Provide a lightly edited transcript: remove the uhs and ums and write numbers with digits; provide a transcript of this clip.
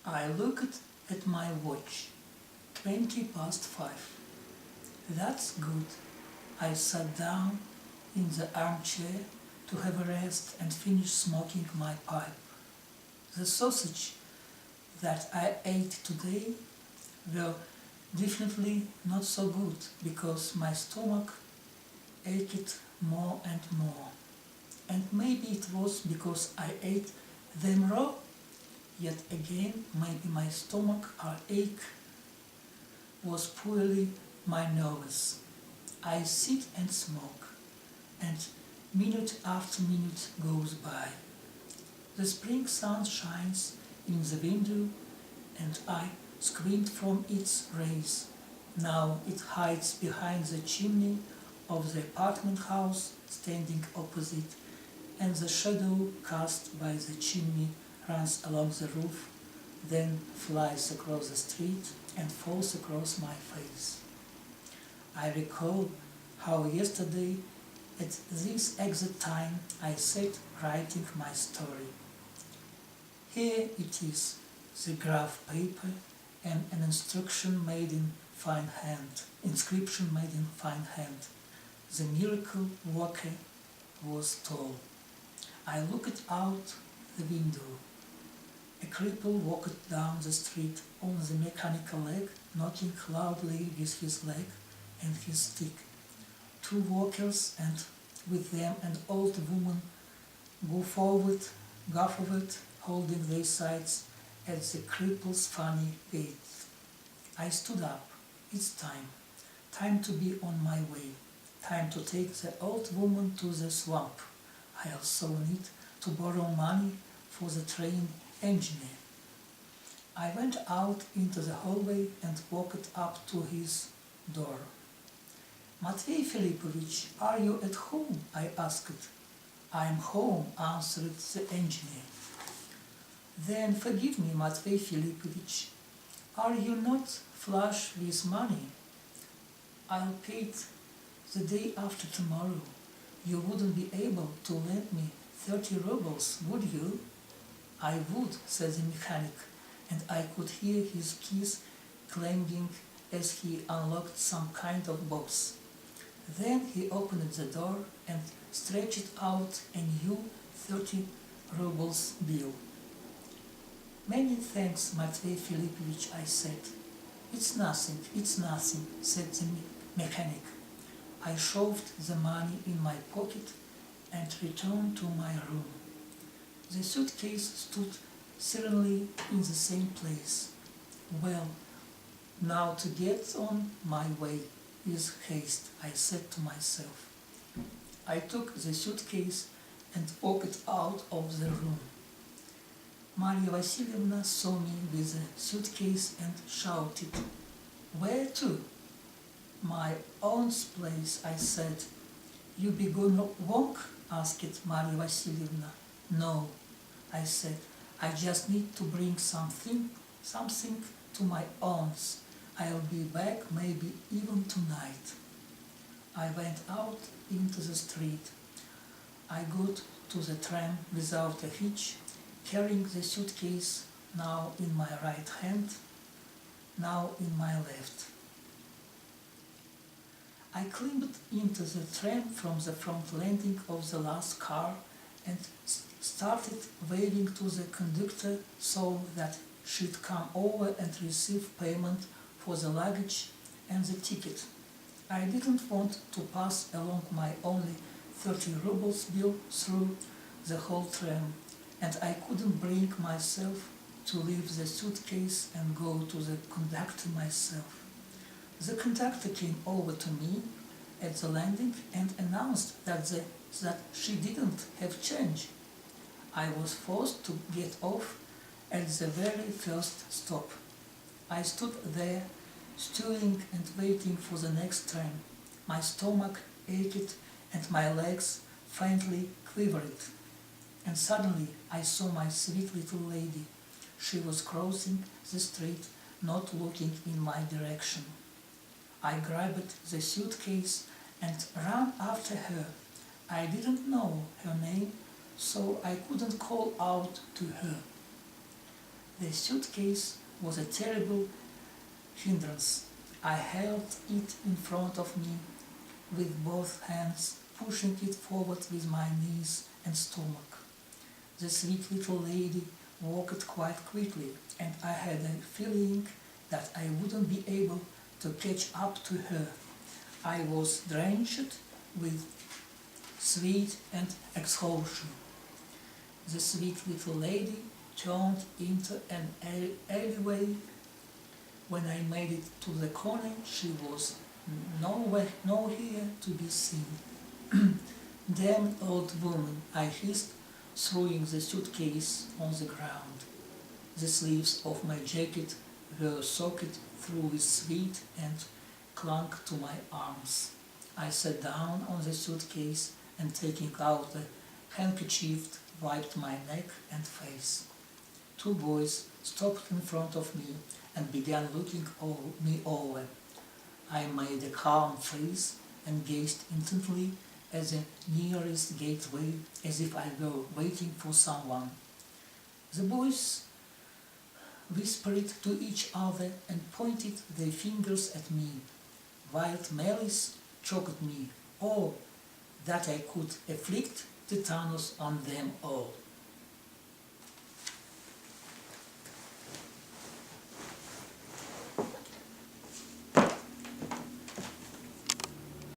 I looked at my watch. 5:20. That's good. I sat down in the armchair to have a rest and finish smoking my pipe. The sausage that I ate today were definitely not so good because my stomach ached more and more. And maybe it was because I ate them raw. Yet again, maybe my stomach ache was purely my nerves. I sit and smoke, and minute after minute goes by. The spring sun shines in the window, and I screamed from its rays. Now it hides behind the chimney of the apartment house standing opposite, and the shadow cast by the chimney runs along the roof, then flies across the street and falls across my face. I recall how yesterday at this exact time I sat writing my story. Here it is, the graph paper and an inscription made in fine hand. The miracle worker was tall. I looked out the window. A cripple walked down the street on the mechanical leg, knocking loudly with his leg and his stick. Two walkers and with them an old woman go forward, holding their sides at the cripple's funny gait. I stood up. It's time. Time to be on my way. Time to take the old woman to the swamp. I also need to borrow money for the train engineer. I went out into the hallway and walked up to his door. "Matvey Filipovich, are you at home?" I asked. "I'm home," answered the engineer. "Then forgive me, Matvey Filipovich. Are you not flush with money? I'll pay it the day after tomorrow. You wouldn't be able to lend me 30 rubles, would you?" "I would," said the mechanic, and I could hear his keys clanging as he unlocked some kind of box. Then he opened the door and stretched out a new 30 rubles bill. "Many thanks, Matvey Filipovich," I said. It's nothing," said the mechanic. I shoved the money in my pocket and returned to my room. The suitcase stood serenely in the same place. Well, now to get on my way with haste, I said to myself. I took the suitcase and walked out of the room. Maria Vasilyevna saw me with the suitcase and shouted, "Where to?" "My aunt's place," I said. "You be gonna walk?" asked Maria Vasilyevna. "No," I said, "I just need to bring something to my aunt's. I'll be back maybe even tonight." I went out into the street. I got to the tram without a hitch, carrying the suitcase now in my right hand, now in my left. I climbed into the tram from the front landing of the last car and started waving to the conductor so that she'd come over and receive payment for the luggage and the ticket. I didn't want to pass along my only 30 rubles bill through the whole tram, and I couldn't bring myself to leave the suitcase and go to the conductor myself. The conductor came over to me at the landing and announced that she didn't have change. I was forced to get off at the very first stop. I stood there, stewing and waiting for the next train. My stomach ached and my legs faintly quivered. And suddenly I saw my sweet little lady. She was crossing the street, not looking in my direction. I grabbed the suitcase and ran after her. I didn't know her name, so I couldn't call out to her. The suitcase was a terrible hindrance. I held it in front of me with both hands, pushing it forward with my knees and stomach. The sweet little lady walked quite quickly, and I had a feeling that I wouldn't be able to catch up to her. I was drenched with sweat and exhaustion. The sweet little lady turned into an alleyway. When I made it to the corner, she was nowhere to be seen. Damn old woman, I hissed, throwing the suitcase on the ground. The sleeves of my jacket were soaked through with sweat and clung to my arms. I sat down on the suitcase and, taking out the handkerchief, wiped my neck and face. Two boys stopped in front of me and began looking me over. I made a calm face and gazed intently at the nearest gateway as if I were waiting for someone. The boys whispered to each other and pointed their fingers at me. Wild malice choked me. Oh, that I could inflict tetanus on them all.